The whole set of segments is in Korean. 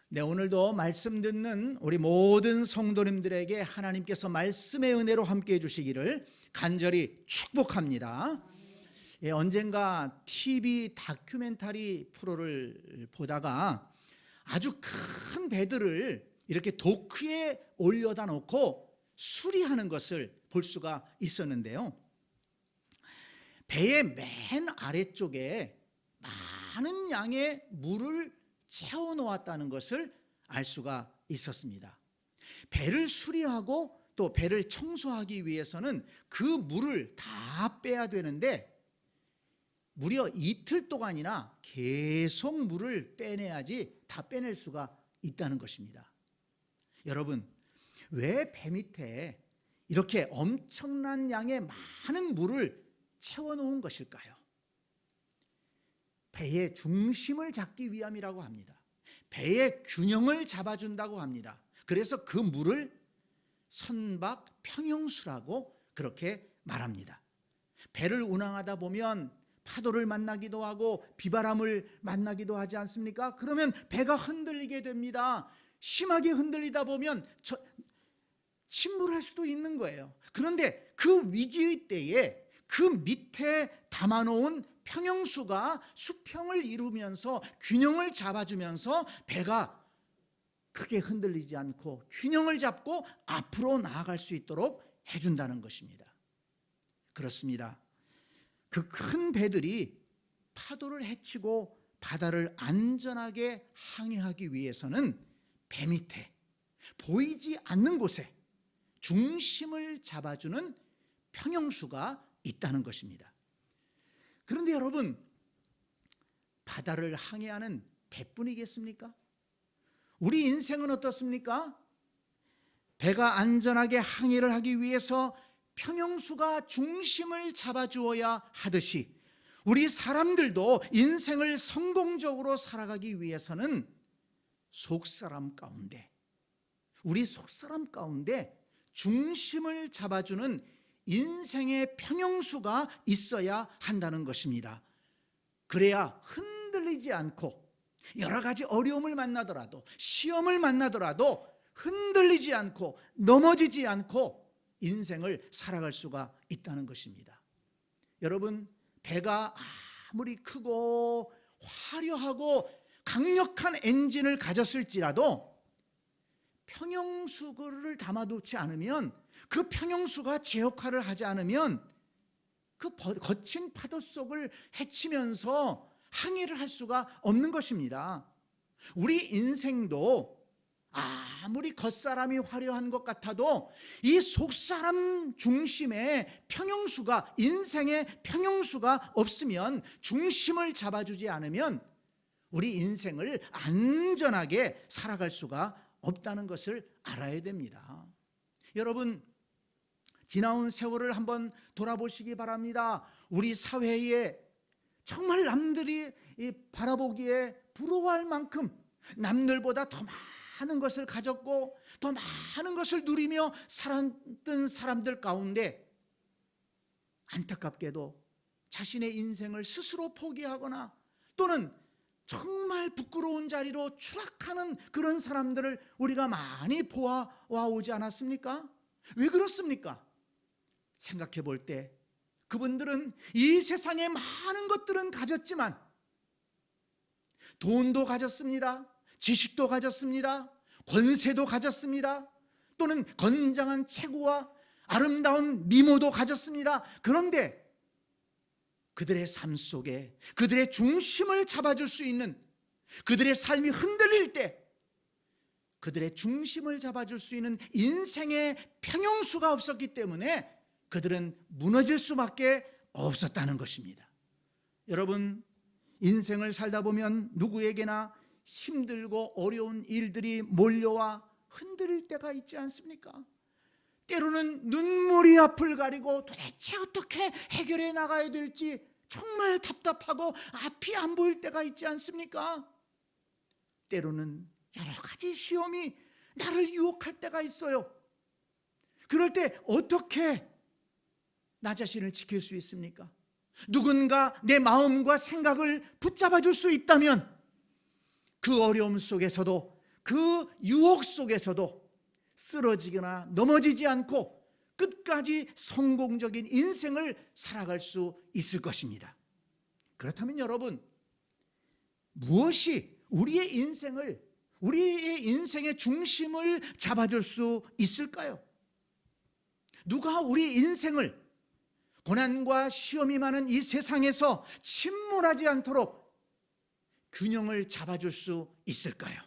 네, 오늘도 말씀 듣는 우리 모든 성도님들에게 하나님께서 말씀의 은혜로 함께해 주시기를 간절히 축복합니다. 예, 언젠가 TV 다큐멘터리 프로를 보다가 아주 큰 배들을 이렇게 도크에 올려다 놓고 수리하는 것을 볼 수가 있었는데요. 배의 맨 아래쪽에 많은 양의 물을 채워 놓았다는 것을 알 수가 있었습니다. 배를 수리하고 또 배를 청소하기 위해서는 그 물을 다 빼야 되는데 무려 이틀 동안이나 계속 물을 빼내야지 다 빼낼 수가 있다는 것입니다. 여러분, 왜 배 밑에 이렇게 엄청난 양의 많은 물을 채워놓은 것일까요? 배의 중심을 잡기 위함이라고 합니다. 배의 균형을 잡아준다고 합니다. 그래서 그 물을 선박 평형수라고 그렇게 말합니다. 배를 운항하다 보면 파도를 만나기도 하고 비바람을 만나기도 하지 않습니까? 그러면 배가 흔들리게 됩니다. 심하게 흔들리다 보면 침몰할 수도 있는 거예요. 그런데 그 위기의 때에 그 밑에 담아놓은 평형수가 수평을 이루면서 균형을 잡아주면서 배가 크게 흔들리지 않고 균형을 잡고 앞으로 나아갈 수 있도록 해준다는 것입니다. 그렇습니다. 그 큰 배들이 파도를 헤치고 바다를 안전하게 항해하기 위해서는 배 밑에 보이지 않는 곳에 중심을 잡아주는 평형수가 있다는 것입니다. 그런데 여러분, 바다를 항해하는 배뿐이겠습니까? 우리 인생은 어떻습니까? 배가 안전하게 항해를 하기 위해서 평형수가 중심을 잡아주어야 하듯이 우리 사람들도 인생을 성공적으로 살아가기 위해서는 우리 속사람 가운데 중심을 잡아주는 인생의 평형수가 있어야 한다는 것입니다. 그래야 흔들리지 않고 여러 가지 어려움을 만나더라도 시험을 만나더라도 흔들리지 않고 넘어지지 않고 인생을 살아갈 수가 있다는 것입니다. 여러분, 배가 아무리 크고 화려하고 강력한 엔진을 가졌을지라도 평형수를 담아놓지 않으면 그 평형수가 제 역할을 하지 않으면 그 거친 파도 속을 헤치면서 항해를 할 수가 없는 것입니다. 우리 인생도 아무리 겉사람이 화려한 것 같아도 이 속사람 중심에 평형수가, 인생의 평형수가 없으면, 중심을 잡아주지 않으면 우리 인생을 안전하게 살아갈 수가 없다는 것을 알아야 됩니다. 여러분, 지나온 세월을 한번 돌아보시기 바랍니다. 우리 사회에 정말 남들이 바라보기에 부러워할 만큼 남들보다 더 많은 것을 가졌고 더 많은 것을 누리며 살았던 사람들 가운데 안타깝게도 자신의 인생을 스스로 포기하거나 또는 정말 부끄러운 자리로 추락하는 그런 사람들을 우리가 많이 보아와 오지 않았습니까? 왜 그렇습니까? 생각해 볼 때 그분들은 이 세상에 많은 것들은 가졌지만 돈도 가졌습니다. 지식도 가졌습니다. 권세도 가졌습니다. 또는 건장한 체구와 아름다운 미모도 가졌습니다. 그런데 그들의 삶 속에 그들의 중심을 잡아줄 수 있는, 그들의 삶이 흔들릴 때 그들의 중심을 잡아줄 수 있는 인생의 평형수가 없었기 때문에 그들은 무너질 수밖에 없었다는 것입니다. 여러분, 인생을 살다 보면 누구에게나 힘들고 어려운 일들이 몰려와 흔들릴 때가 있지 않습니까? 때로는 눈물이 앞을 가리고 도대체 어떻게 해결해 나가야 될지 정말 답답하고 앞이 안 보일 때가 있지 않습니까? 때로는 여러 가지 시험이 나를 유혹할 때가 있어요. 그럴 때 어떻게 나 자신을 지킬 수 있습니까? 누군가 내 마음과 생각을 붙잡아 줄 수 있다면 그 어려움 속에서도 그 유혹 속에서도 쓰러지거나 넘어지지 않고 끝까지 성공적인 인생을 살아갈 수 있을 것입니다. 그렇다면 여러분, 무엇이 우리의 인생의 중심을 잡아줄 수 있을까요? 누가 우리 인생을 고난과 시험이 많은 이 세상에서 침몰하지 않도록 균형을 잡아줄 수 있을까요?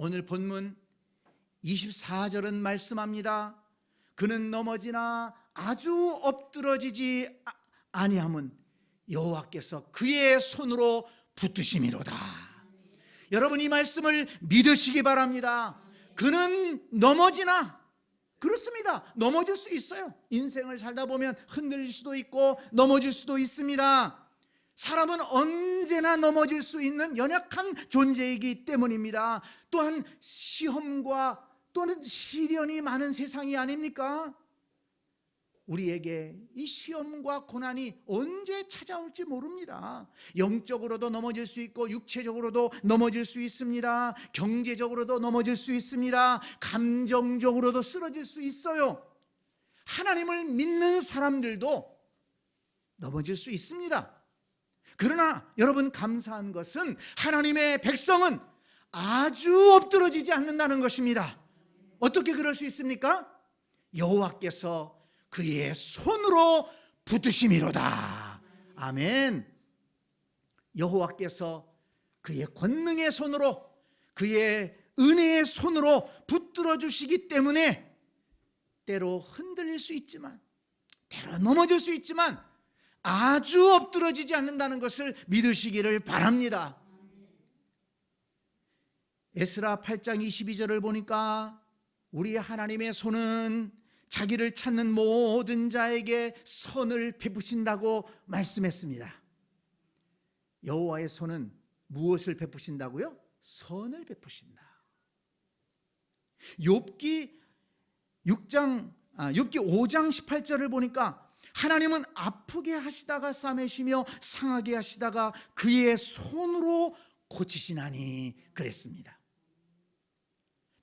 오늘 본문 24절은 말씀합니다. 그는 넘어지나 아주 엎드러지지 아니함은 여호와께서 그의 손으로 붙드심이로다. 여러분, 이 말씀을 믿으시기 바랍니다. 그는 넘어지나, 그렇습니다. 넘어질 수 있어요. 인생을 살다 보면 흔들릴 수도 있고 넘어질 수도 있습니다. 사람은 언제나 넘어질 수 있는 연약한 존재이기 때문입니다. 또한 시험과 또는 시련이 많은 세상이 아닙니까? 우리에게 이 시험과 고난이 언제 찾아올지 모릅니다. 영적으로도 넘어질 수 있고 육체적으로도 넘어질 수 있습니다. 경제적으로도 넘어질 수 있습니다. 감정적으로도 쓰러질 수 있어요. 하나님을 믿는 사람들도 넘어질 수 있습니다. 그러나 여러분, 감사한 것은 하나님의 백성은 아주 엎드러지지 않는다는 것입니다. 어떻게 그럴 수 있습니까? 여호와께서 그의 손으로 붙드심이로다. 아멘. 여호와께서 그의 권능의 손으로, 그의 은혜의 손으로 붙들어 주시기 때문에 때로 흔들릴 수 있지만, 때로 넘어질 수 있지만 아주 엎드러지지 않는다는 것을 믿으시기를 바랍니다. 에스라 8장 22절을 보니까 우리 하나님의 손은 자기를 찾는 모든 자에게 선을 베푸신다고 말씀했습니다. 여호와의 손은 무엇을 베푸신다고요? 선을 베푸신다. 욥기 5장 18절을 보니까 하나님은 아프게 하시다가 싸매시며 상하게 하시다가 그의 손으로 고치시나니 그랬습니다.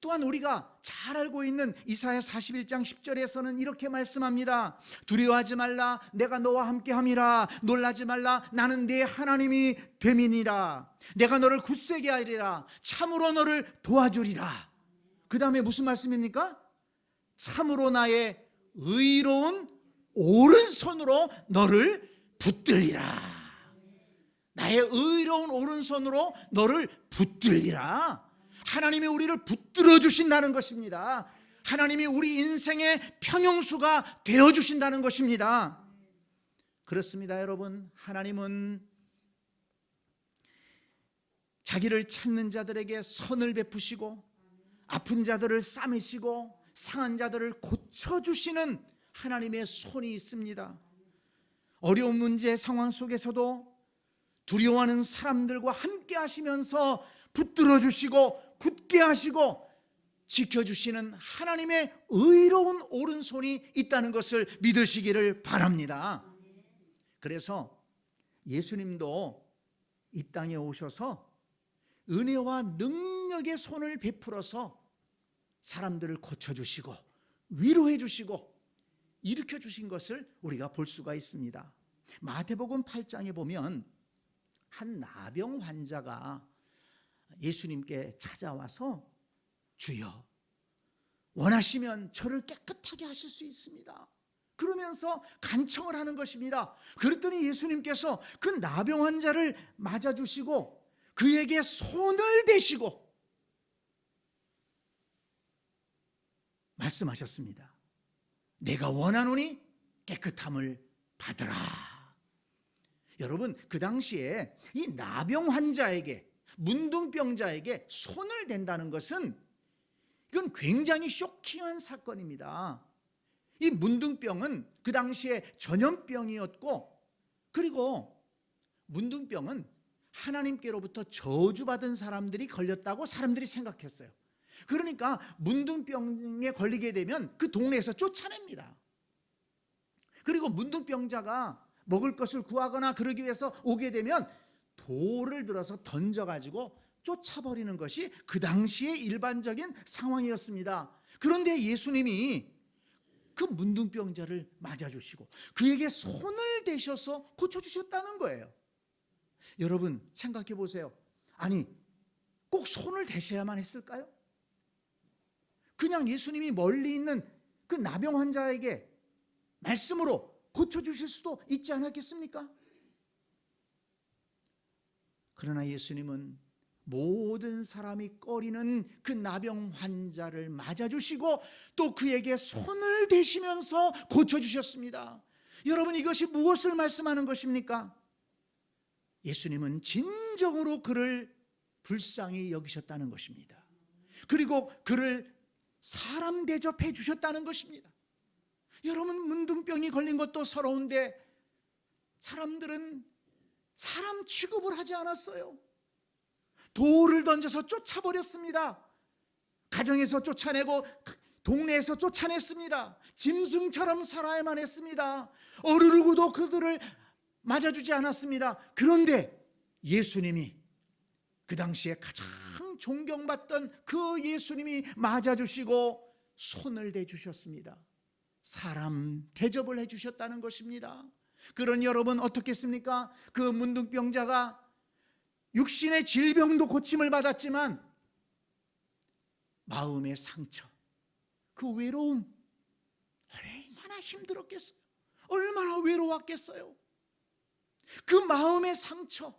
또한 우리가 잘 알고 있는 이사야 41장 10절에서는 이렇게 말씀합니다. 두려워하지 말라, 내가 너와 함께함이라. 놀라지 말라, 나는 네 하나님이 됨이니라. 내가 너를 굳세게 하리라. 참으로 너를 도와주리라. 그 다음에 무슨 말씀입니까? 참으로 나의 의로운 오른손으로 너를 붙들리라. 나의 의로운 오른손으로 너를 붙들리라. 하나님이 우리를 붙들어 주신다는 것입니다. 하나님이 우리 인생의 평형수가 되어 주신다는 것입니다. 그렇습니다, 여러분. 하나님은 자기를 찾는 자들에게 선을 베푸시고 아픈 자들을 싸매시고 상한 자들을 고쳐주시는 하나님의 손이 있습니다. 어려운 문제 상황 속에서도 두려워하는 사람들과 함께 하시면서 붙들어 주시고 굳게 하시고 지켜주시는 하나님의 의로운 오른손이 있다는 것을 믿으시기를 바랍니다. 그래서 예수님도 이 땅에 오셔서 은혜와 능력의 손을 베풀어서 사람들을 고쳐주시고 위로해 주시고 일으켜 주신 것을 우리가 볼 수가 있습니다. 마태복음 8장에 보면 한 나병 환자가 예수님께 찾아와서 주여, 원하시면 저를 깨끗하게 하실 수 있습니다. 그러면서 간청을 하는 것입니다. 그랬더니 예수님께서 그 나병 환자를 맞아주시고 그에게 손을 대시고 말씀하셨습니다. 내가 원하노니 깨끗함을 받으라. 여러분, 그 당시에 이 나병 환자에게, 문둥병자에게 손을 댄다는 것은 이건 굉장히 쇼킹한 사건입니다. 이 문둥병은 그 당시에 전염병이었고, 그리고 문둥병은 하나님께로부터 저주받은 사람들이 걸렸다고 사람들이 생각했어요. 그러니까 문둥병에 걸리게 되면 그 동네에서 쫓아냅니다. 그리고 문둥병자가 먹을 것을 구하거나 그러기 위해서 오게 되면 돌을 들어서 던져가지고 쫓아버리는 것이 그 당시의 일반적인 상황이었습니다. 그런데 예수님이 그 문둥병자를 맞아주시고 그에게 손을 대셔서 고쳐주셨다는 거예요. 여러분 생각해 보세요. 아니 꼭 손을 대셔야만 했을까요? 그냥 예수님이 멀리 있는 그 나병 환자에게 말씀으로 고쳐주실 수도 있지 않았겠습니까? 그러나 예수님은 모든 사람이 꺼리는 그 나병 환자를 맞아주시고 또 그에게 손을 대시면서 고쳐주셨습니다. 여러분 이것이 무엇을 말씀하는 것입니까? 예수님은 진정으로 그를 불쌍히 여기셨다는 것입니다. 그리고 그를 사람 대접해 주셨다는 것입니다. 여러분 문둥병이 걸린 것도 서러운데 사람들은 사람 취급을 하지 않았어요. 돌을 던져서 쫓아버렸습니다. 가정에서 쫓아내고 동네에서 쫓아냈습니다. 짐승처럼 살아야만 했습니다. 어르르고도 그들을 맞아주지 않았습니다. 그런데 예수님이 그 당시에 가장 존경받던 그 예수님이 맞아주시고 손을 대주셨습니다. 사람 대접을 해주셨다는 것입니다. 그런 여러분 어떻겠습니까? 그 문둥병자가 육신의 질병도 고침을 받았지만 마음의 상처, 그 외로움 얼마나 힘들었겠어요? 얼마나 외로웠겠어요? 그 마음의 상처,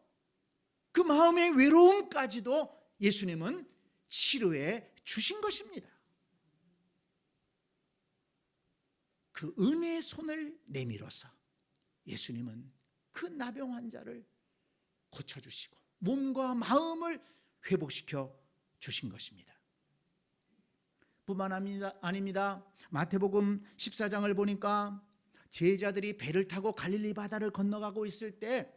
그 마음의 외로움까지도 예수님은 치료해 주신 것입니다. 그 은혜의 손을 내밀어서 예수님은 그 나병 환자를 고쳐주시고 몸과 마음을 회복시켜 주신 것입니다. 뿐만 아닙니다. 마태복음 14장을 보니까 제자들이 배를 타고 갈릴리 바다를 건너가고 있을 때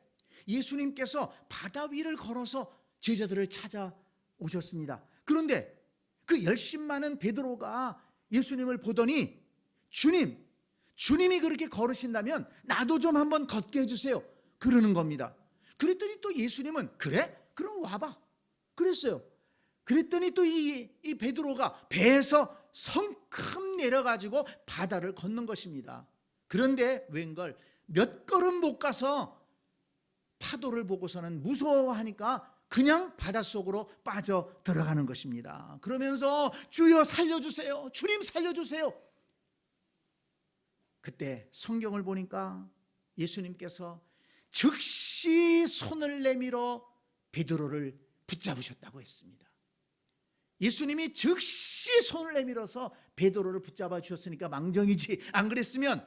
예수님께서 바다 위를 걸어서 제자들을 찾아오셨습니다. 그런데 그 열심 많은 베드로가 예수님을 보더니 주님이 그렇게 걸으신다면 나도 좀 한번 걷게 해주세요 그러는 겁니다. 그랬더니 또 예수님은 그래? 그럼 와봐 그랬어요. 그랬더니 또 이 베드로가 배에서 성큼 내려가지고 바다를 걷는 것입니다. 그런데 웬걸 몇 걸음 못 가서 파도를 보고서는 무서워하니까 그냥 바닷속으로 빠져 들어가는 것입니다. 그러면서 주여 살려주세요, 주님 살려주세요. 그때 성경을 보니까 예수님께서 즉시 손을 내밀어 베드로를 붙잡으셨다고 했습니다. 예수님이 즉시 손을 내밀어서 베드로를 붙잡아 주셨으니까 망정이지, 안 그랬으면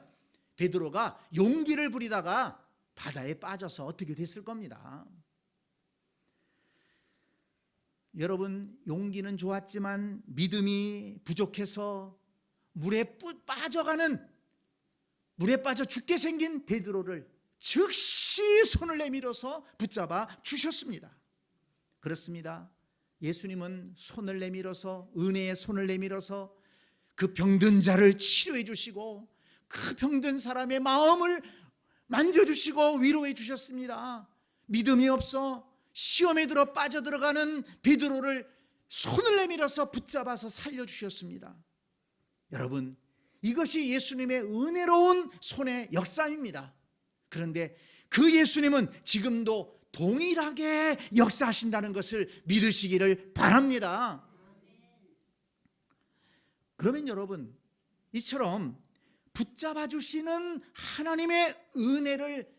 베드로가 용기를 부리다가 바다에 빠져서 어떻게 됐을 겁니다. 여러분 용기는 좋았지만 믿음이 부족해서 물에 빠져 죽게 생긴 베드로를 즉시 손을 내밀어서 붙잡아 주셨습니다. 그렇습니다. 예수님은 손을 내밀어서, 은혜의 손을 내밀어서 그 병든 자를 치료해 주시고 그 병든 사람의 마음을 만져주시고 위로해 주셨습니다. 믿음이 없어 시험에 들어 빠져들어가는 베드로를 손을 내밀어서 붙잡아서 살려주셨습니다. 여러분 이것이 예수님의 은혜로운 손의 역사입니다. 그런데 그 예수님은 지금도 동일하게 역사하신다는 것을 믿으시기를 바랍니다. 그러면 여러분 이처럼 붙잡아 주시는 하나님의 은혜를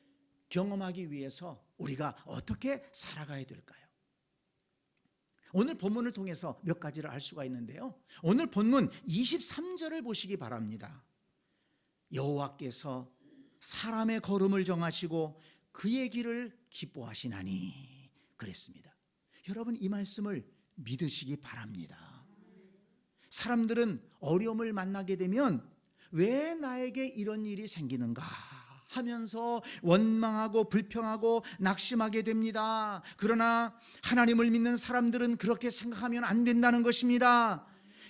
경험하기 위해서 우리가 어떻게 살아가야 될까요? 오늘 본문을 통해서 몇 가지를 알 수가 있는데요. 오늘 본문 23절을 보시기 바랍니다. 여호와께서 사람의 걸음을 정하시고 그의 길을 기뻐하시나니 그랬습니다. 여러분 이 말씀을 믿으시기 바랍니다. 사람들은 어려움을 만나게 되면 왜 나에게 이런 일이 생기는가 하면서 원망하고 불평하고 낙심하게 됩니다. 그러나 하나님을 믿는 사람들은 그렇게 생각하면 안 된다는 것입니다.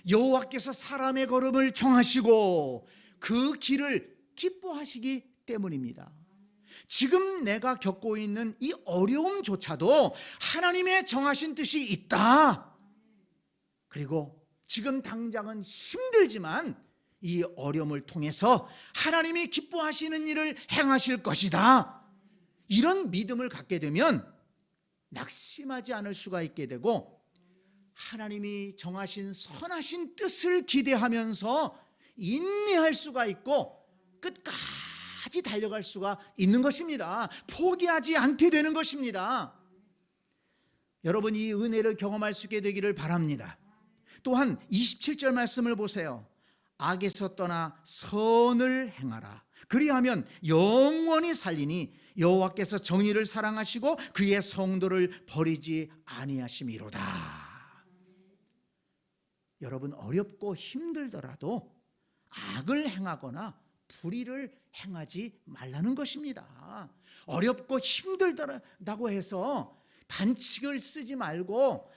여호와께서 사람의 걸음을 정하시고 그 길을 기뻐하시기 때문입니다. 지금 내가 겪고 있는 이 어려움조차도 하나님의 정하신 뜻이 있다. 그리고 지금 당장은 힘들지만 이 어려움을 통해서 하나님이 기뻐하시는 일을 행하실 것이다. 이런 믿음을 갖게 되면 낙심하지 않을 수가 있게 되고, 하나님이 정하신 선하신 뜻을 기대하면서 인내할 수가 있고 끝까지 달려갈 수가 있는 것입니다. 포기하지 않게 되는 것입니다. 여러분, 이 은혜를 경험할 수 있게 되기를 바랍니다. 또한 27절 말씀을 보세요. 악에서 떠나 선을 행하라. 그리하면 영원히 살리니 여호와께서 정의를 사랑하시고 그의 성도를 버리지 아니하심이로다. 여러분, 어렵고 힘들더라도 악을 행하거나 불의를 행하지 말라는 것입니다. 어렵고 힘들다고 해서 반칙을 쓰지 말고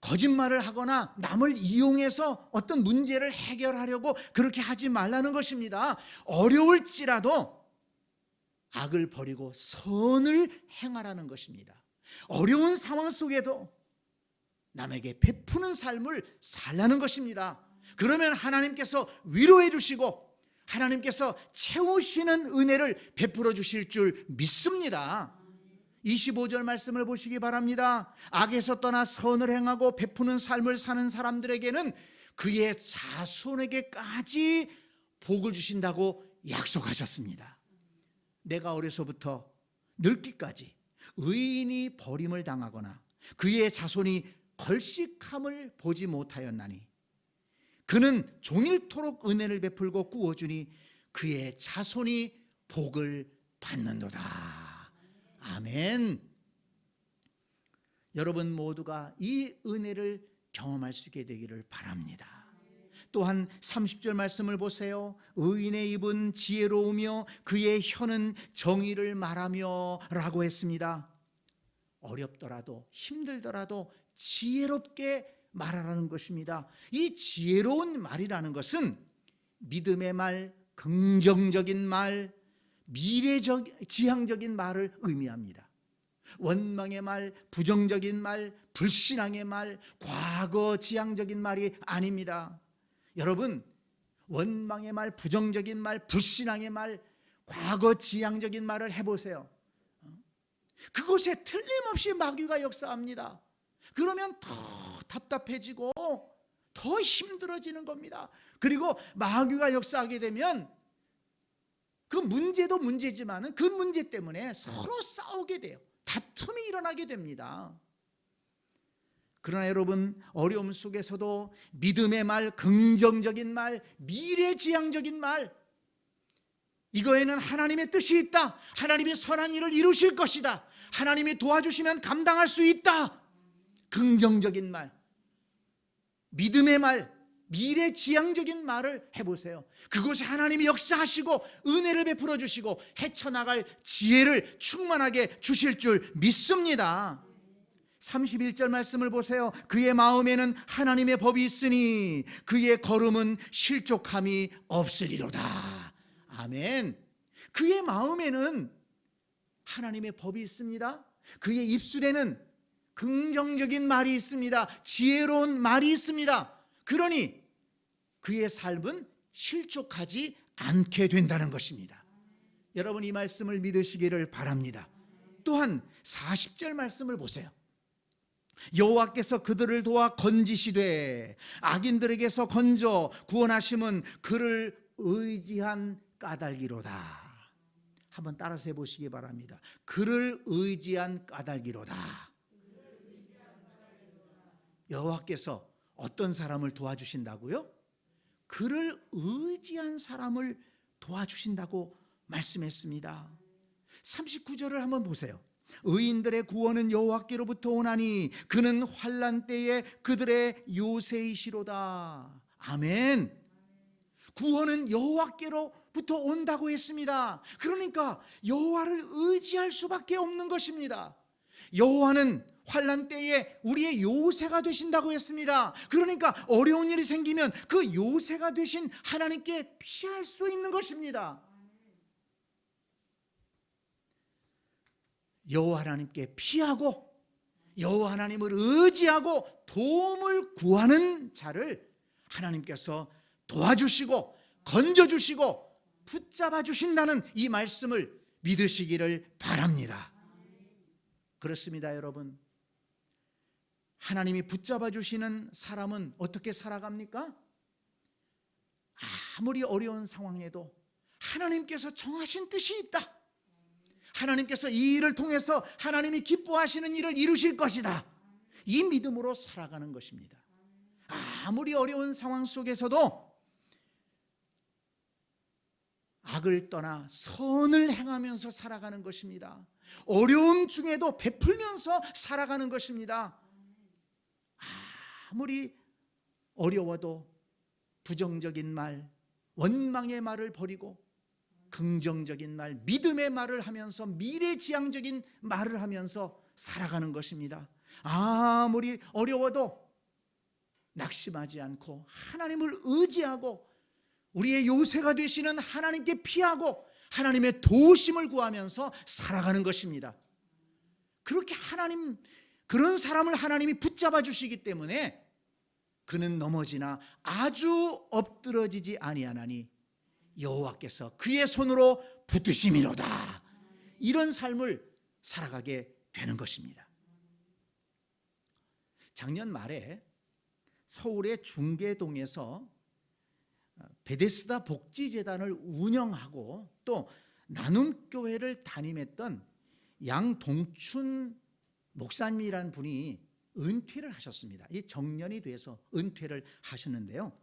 거짓말을 하거나 남을 이용해서 어떤 문제를 해결하려고 그렇게 하지 말라는 것입니다. 어려울지라도 악을 버리고 선을 행하라는 것입니다. 어려운 상황 속에도 남에게 베푸는 삶을 살라는 것입니다. 그러면 하나님께서 위로해 주시고 하나님께서 채우시는 은혜를 베풀어 주실 줄 믿습니다. 25절 말씀을 보시기 바랍니다. 악에서 떠나 선을 행하고 베푸는 삶을 사는 사람들에게는 그의 자손에게까지 복을 주신다고 약속하셨습니다. 내가 어려서부터 늙기까지 의인이 버림을 당하거나 그의 자손이 걸식함을 보지 못하였나니 그는 종일토록 은혜를 베풀고 구워주니 그의 자손이 복을 받는도다. 아멘. 여러분 모두가 이 은혜를 경험할 수 있게 되기를 바랍니다. 또한 30절 말씀을 보세요. 의인의 입은 지혜로우며 그의 혀는 정의를 말하며 라고 했습니다. 어렵더라도 힘들더라도 지혜롭게 말하라는 것입니다. 이 지혜로운 말이라는 것은 믿음의 말, 긍정적인 말, 지향적인 말을 의미합니다. 원망의 말, 부정적인 말, 불신앙의 말, 과거 지향적인 말이 아닙니다. 여러분, 원망의 말, 부정적인 말, 불신앙의 말, 과거 지향적인 말을 해보세요. 그곳에 틀림없이 마귀가 역사합니다. 그러면 더 답답해지고 더 힘들어지는 겁니다. 그리고 마귀가 역사하게 되면 그 문제도 문제지만 그 문제 때문에 서로 싸우게 돼요. 다툼이 일어나게 됩니다. 그러나 여러분, 어려움 속에서도 믿음의 말, 긍정적인 말, 미래지향적인 말, 이거에는 하나님의 뜻이 있다. 하나님이 선한 일을 이루실 것이다. 하나님이 도와주시면 감당할 수 있다. 긍정적인 말, 믿음의 말, 미래지향적인 말을 해보세요. 그곳에 하나님이 역사하시고 은혜를 베풀어 주시고 헤쳐나갈 지혜를 충만하게 주실 줄 믿습니다. 31절 말씀을 보세요. 그의 마음에는 하나님의 법이 있으니 그의 걸음은 실족함이 없으리로다. 아멘. 그의 마음에는 하나님의 법이 있습니다. 그의 입술에는 긍정적인 말이 있습니다. 지혜로운 말이 있습니다. 그러니 그의 삶은 실족하지 않게 된다는 것입니다. 여러분, 이 말씀을 믿으시기를 바랍니다. 또한 40절 말씀을 보세요. 여호와께서 그들을 도와 건지시되 악인들에게서 건져 구원하심은 그를 의지한 까닭이로다. 한번 따라서 해보시기 바랍니다. 그를 의지한 까닭이로다. 여호와께서 어떤 사람을 도와주신다고요? 그를 의지한 사람을 도와주신다고 말씀했습니다. 39절을 한번 보세요. 의인들의 구원은 여호와께로부터 오나니 그는 환난 때에 그들의 요새이시로다. 아멘. 구원은 여호와께로부터 온다고 했습니다. 그러니까 여호와를 의지할 수밖에 없는 것입니다. 여호와는 환난 때에 우리의 요새가 되신다고 했습니다. 그러니까 어려운 일이 생기면 그 요새가 되신 하나님께 피할 수 있는 것입니다. 여호와 하나님께 피하고 여호와 하나님을 의지하고 도움을 구하는 자를 하나님께서 도와주시고 건져주시고 붙잡아 주신다는 이 말씀을 믿으시기를 바랍니다. 그렇습니다, 여러분. 하나님이 붙잡아 주시는 사람은 어떻게 살아갑니까? 아무리 어려운 상황에도 하나님께서 정하신 뜻이 있다. 하나님께서 이 일을 통해서 하나님이 기뻐하시는 일을 이루실 것이다. 이 믿음으로 살아가는 것입니다. 아무리 어려운 상황 속에서도 악을 떠나 선을 행하면서 살아가는 것입니다. 어려움 중에도 베풀면서 살아가는 것입니다. 아무리 어려워도 부정적인 말, 원망의 말을 버리고 긍정적인 말, 믿음의 말을 하면서 미래지향적인 말을 하면서 살아가는 것입니다. 아무리 어려워도 낙심하지 않고 하나님을 의지하고 우리의 요새가 되시는 하나님께 피하고 하나님의 도우심을 구하면서 살아가는 것입니다. 그렇게 그런 사람을 하나님이 붙잡아 주시기 때문에 그는 넘어지나 아주 엎드러지지 아니하나니 여호와께서 그의 손으로 붙드심이로다. 이런 삶을 살아가게 되는 것입니다. 작년 말에 서울의 중계동에서 베데스다 복지재단을 운영하고 또 나눔교회를 담임했던 양동춘 목사님이라는 분이 은퇴를 하셨습니다. 이 정년이 돼서 은퇴를 하셨는데요.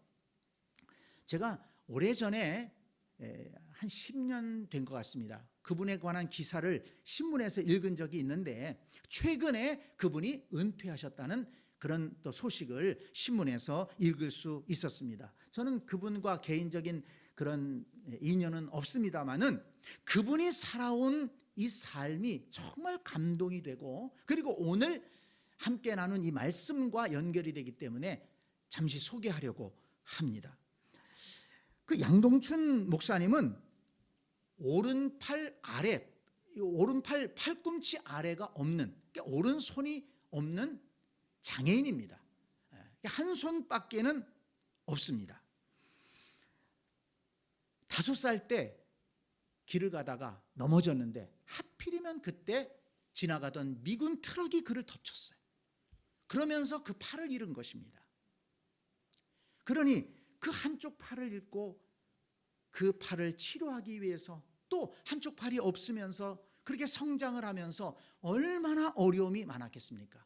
제가 오래전에 한 10년 된 것 같습니다. 그분에 관한 기사를 신문에서 읽은 적이 있는데 최근에 그분이 은퇴하셨다는 그런 또 소식을 신문에서 읽을 수 있었습니다. 저는 그분과 개인적인 그런 인연은 없습니다만은 그분이 살아온 이 삶이 정말 감동이 되고 그리고 오늘 함께 나눈 이 말씀과 연결이 되기 때문에 잠시 소개하려고 합니다. 그 양동춘 목사님은 오른팔 아래, 오른팔 팔꿈치 아래가 없는, 그러니까 오른손이 없는 장애인입니다. 한 손밖에는 없습니다. 5살 때 길을 가다가 넘어졌는데 하필이면 그때 지나가던 미군 트럭이 그를 덮쳤어요. 그러면서 그 팔을 잃은 것입니다. 그러니 그 한쪽 팔을 잃고 그 팔을 치료하기 위해서 또 한쪽 팔이 없으면서 그렇게 성장을 하면서 얼마나 어려움이 많았겠습니까?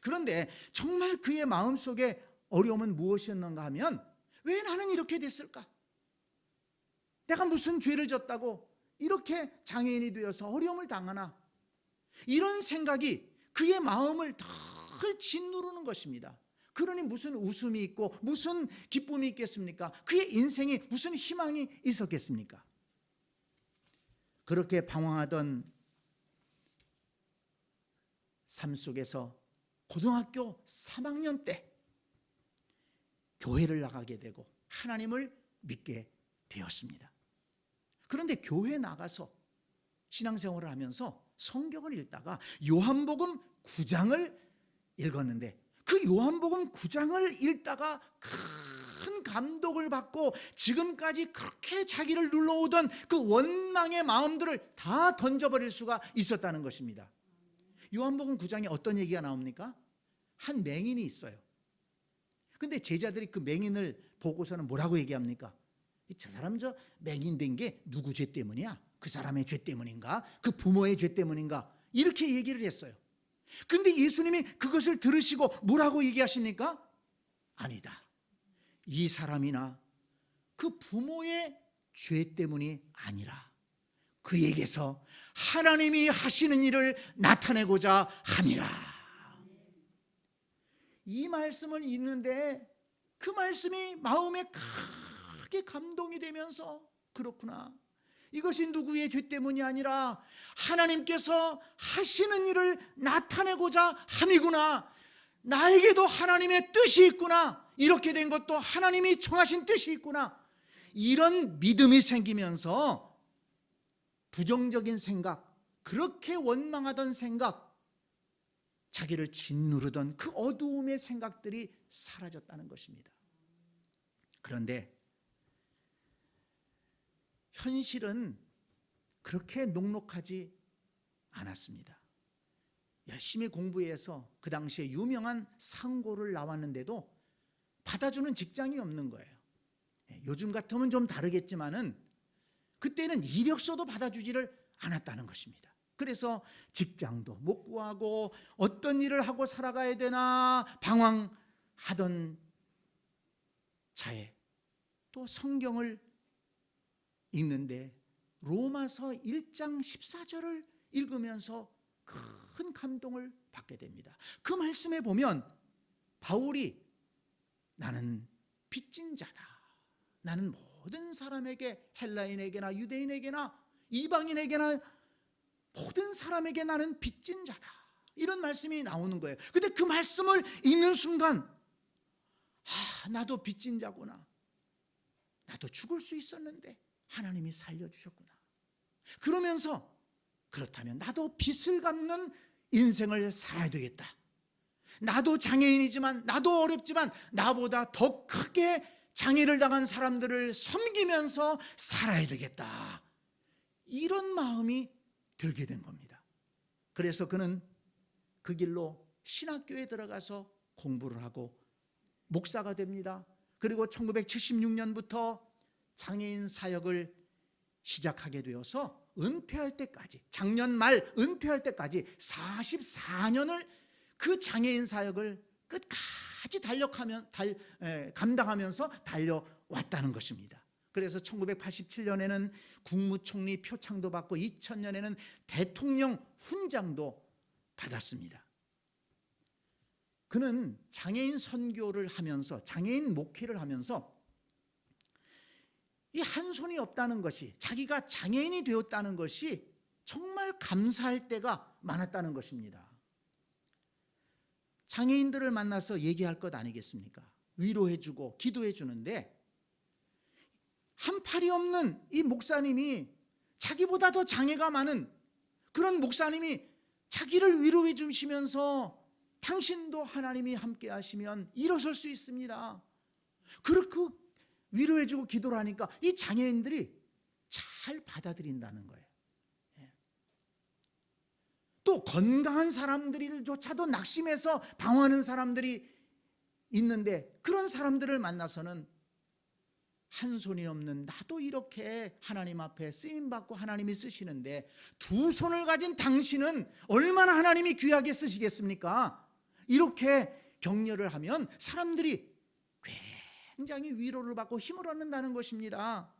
그런데 정말 그의 마음속에 어려움은 무엇이었는가 하면 왜 나는 이렇게 됐을까? 내가 무슨 죄를 졌다고 이렇게 장애인이 되어서 어려움을 당하나? 이런 생각이 그의 마음을 덜 짓누르는 것입니다. 그러니 무슨 웃음이 있고 무슨 기쁨이 있겠습니까? 그의 인생에 무슨 희망이 있었겠습니까? 그렇게 방황하던 삶 속에서 고등학교 3학년 때 교회를 나가게 되고 하나님을 믿게 되었습니다. 그런데 교회 나가서 신앙생활을 하면서 성경을 읽다가 요한복음 9장을 읽었는데 그 요한복음 9장을 읽다가 큰 감동을 받고 지금까지 그렇게 자기를 눌러오던 그 원망의 마음들을 다 던져버릴 수가 있었다는 것입니다. 요한복음 9장에 어떤 얘기가 나옵니까? 한 맹인이 있어요. 근데 제자들이 그 맹인을 보고서는 뭐라고 얘기합니까? 저 사람 저 맹인 된 게 누구 죄 때문이야? 그 사람의 죄 때문인가? 그 부모의 죄 때문인가? 이렇게 얘기를 했어요. 근데 예수님이 그것을 들으시고 뭐라고 얘기하십니까? 아니다. 이 사람이나 그 부모의 죄 때문이 아니라 그에게서 하나님이 하시는 일을 나타내고자 함이라. 이 말씀을 읽는데 그 말씀이 마음에 크게 감동이 되면서 그렇구나. 이것이 누구의 죄 때문이 아니라 하나님께서 하시는 일을 나타내고자 함이구나. 나에게도 하나님의 뜻이 있구나. 이렇게 된 것도 하나님이 정하신 뜻이 있구나. 이런 믿음이 생기면서 부정적인 생각, 그렇게 원망하던 생각, 자기를 짓누르던 그 어두움의 생각들이 사라졌다는 것입니다. 그런데 현실은 그렇게 녹록하지 않았습니다. 열심히 공부해서 그 당시에 유명한 상고를 나왔는데도 받아주는 직장이 없는 거예요. 요즘 같으면 좀 다르겠지만은 그때는 이력서도 받아주지를 않았다는 것입니다. 그래서 직장도 못 구하고 어떤 일을 하고 살아가야 되나 방황하던 차에 또 성경을 읽는데 로마서 1장 14절을 읽으면서 큰 감동을 받게 됩니다. 그 말씀에 보면 바울이 나는 빚진 자다. 나는 모든 사람에게, 헬라인에게나 유대인에게나 이방인에게나 모든 사람에게 나는 빚진 자다. 이런 말씀이 나오는 거예요. 근데 그 말씀을 읽는 순간 나도 빚진 자구나. 나도 죽을 수 있었는데 하나님이 살려주셨구나. 그러면서 그렇다면 나도 빚을 갚는 인생을 살아야 되겠다. 나도 장애인이지만, 나도 어렵지만 나보다 더 크게 장애를 당한 사람들을 섬기면서 살아야 되겠다. 이런 마음이 들게 된 겁니다. 그래서 그는 그 길로 신학교에 들어가서 공부를 하고 목사가 됩니다. 그리고 1976년부터 장애인 사역을 시작하게 되어서 은퇴할 때까지, 작년 말 은퇴할 때까지 44년을 그 장애인 사역을 끝까지 감당하면서 달려왔다는 것입니다. 그래서 1987년에는 국무총리 표창도 받고 2000년에는 대통령 훈장도 받았습니다. 그는 장애인 선교를 하면서, 장애인 목회를 하면서 이 한 손이 없다는 것이, 자기가 장애인이 되었다는 것이 정말 감사할 때가 많았다는 것입니다. 장애인들을 만나서 얘기할 것 아니겠습니까? 위로해주고 기도해주는데 한 팔이 없는 이 목사님이, 자기보다 더 장애가 많은 그런 목사님이 자기를 위로해 주시면서 당신도 하나님이 함께 하시면 일어설 수 있습니다. 그렇게 위로해주고 기도를 하니까 이 장애인들이 잘 받아들인다는 거예요. 또 건강한 사람들조차도 낙심해서 방황하는 사람들이 있는데 그런 사람들을 만나서는 한 손이 없는 나도 이렇게 하나님 앞에 쓰임받고 하나님이 쓰시는데 두 손을 가진 당신은 얼마나 하나님이 귀하게 쓰시겠습니까? 이렇게 격려를 하면 사람들이 굉장히 위로를 받고 힘을 얻는다는 것입니다.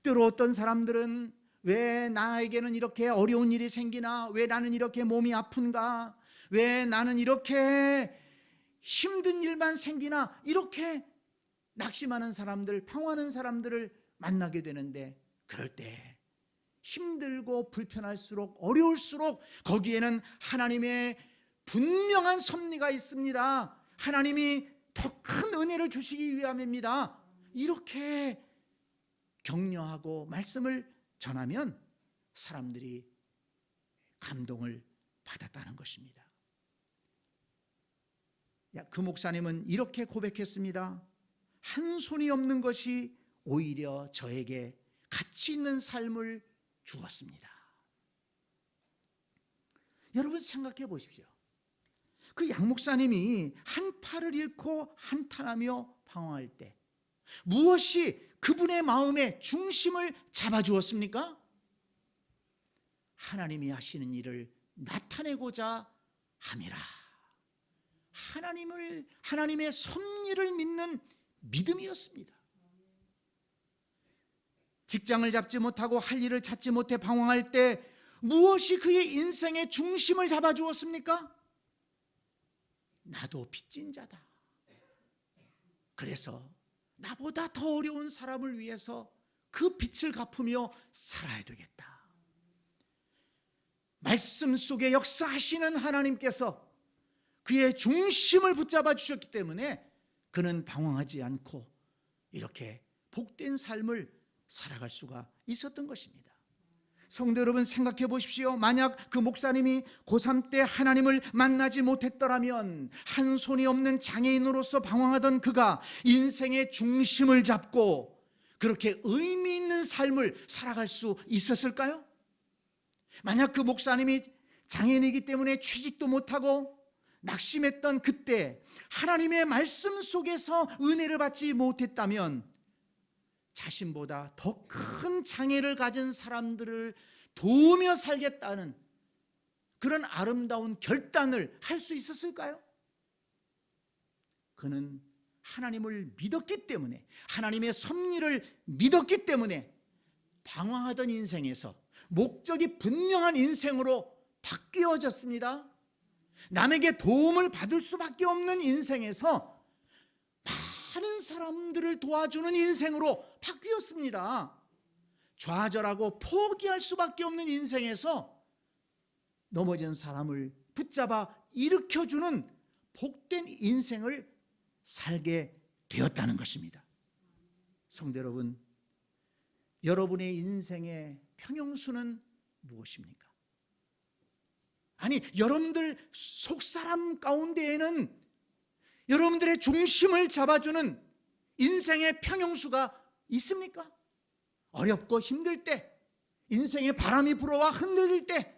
때로 어떤 사람들은 왜 나에게는 이렇게 어려운 일이 생기나, 왜 나는 이렇게 몸이 아픈가, 왜 나는 이렇게 힘든 일만 생기나, 이렇게 낙심하는 사람들, 방황하는 사람들을 만나게 되는데, 그럴 때 힘들고 불편할수록, 어려울수록 거기에는 하나님의 분명한 섭리가 있습니다. 하나님이 더 큰 은혜를 주시기 위함입니다. 이렇게 격려하고 말씀을 전하면 사람들이 감동을 받았다는 것입니다. 그 목사님은 이렇게 고백했습니다. 한 손이 없는 것이 오히려 저에게 가치 있는 삶을 주었습니다. 여러분 생각해 보십시오. 그 양 목사님이 한 팔을 잃고 한탄하며 방황할 때 무엇이 그분의 마음의 중심을 잡아주었습니까? 하나님이 하시는 일을 나타내고자 함이라. 하나님의 섭리를 믿는 믿음이었습니다. 직장을 잡지 못하고 할 일을 찾지 못해 방황할 때 무엇이 그의 인생의 중심을 잡아주었습니까? 나도 빚진 자다. 그래서 나보다 더 어려운 사람을 위해서 그 빚을 갚으며 살아야 되겠다. 말씀 속에 역사하시는 하나님께서 그의 중심을 붙잡아 주셨기 때문에 그는 방황하지 않고 이렇게 복된 삶을 살아갈 수가 있었던 것입니다. 성도 여러분, 생각해 보십시오. 만약 그 목사님이 고3 때 하나님을 만나지 못했더라면 한 손이 없는 장애인으로서 방황하던 그가 인생의 중심을 잡고 그렇게 의미 있는 삶을 살아갈 수 있었을까요? 만약 그 목사님이 장애인이기 때문에 취직도 못하고 낙심했던 그때 하나님의 말씀 속에서 은혜를 받지 못했다면 자신보다 더 큰 장애를 가진 사람들을 도우며 살겠다는 그런 아름다운 결단을 할 수 있었을까요? 그는 하나님을 믿었기 때문에, 하나님의 섭리를 믿었기 때문에 방황하던 인생에서 목적이 분명한 인생으로 바뀌어졌습니다. 남에게 도움을 받을 수밖에 없는 인생에서 많은 사람들을 도와주는 인생으로 바뀌었습니다. 좌절하고 포기할 수밖에 없는 인생에서 넘어진 사람을 붙잡아 일으켜주는 복된 인생을 살게 되었다는 것입니다. 성도 여러분, 여러분의 인생의 평형수는 무엇입니까? 아니, 여러분들 속사람 가운데에는 여러분들의 중심을 잡아주는 인생의 평형수가 있습니까? 어렵고 힘들 때, 인생의 바람이 불어와 흔들릴 때,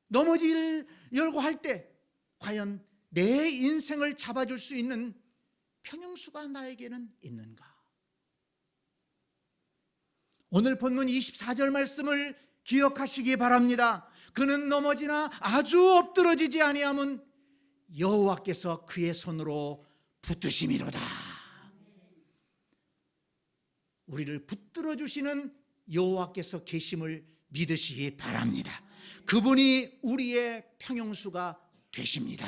넘어지려고 할 때 과연 내 인생을 잡아줄 수 있는 평형수가 나에게는 있는가? 오늘 본문 24절 말씀을 기억하시기 바랍니다. 그는 넘어지나 아주 엎드러지지 아니함은 여호와께서 그의 손으로 붙드심이로다. 우리를 붙들어 주시는 여호와께서 계심을 믿으시기 바랍니다. 그분이 우리의 평형수가 되십니다.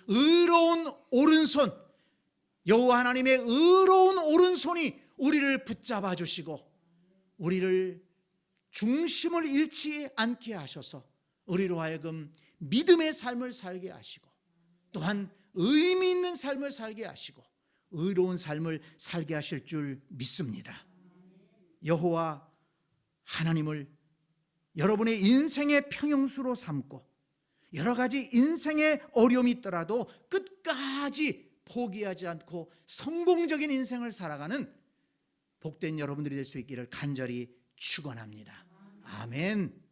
의로운 오른손, 여호와 하나님의 의로운 오른손이 우리를 붙잡아 주시고 우리를 중심을 잃지 않게 하셔서 우리로 하여금 믿음의 삶을 살게 하시고 또한 의미 있는 삶을 살게 하시고 의로운 삶을 살게 하실 줄 믿습니다. 여호와 하나님을 여러분의 인생의 평형수로 삼고 여러 가지 인생의 어려움이 있더라도 끝까지 포기하지 않고 성공적인 인생을 살아가는 복된 여러분들이 될 수 있기를 간절히 축원합니다. 아멘.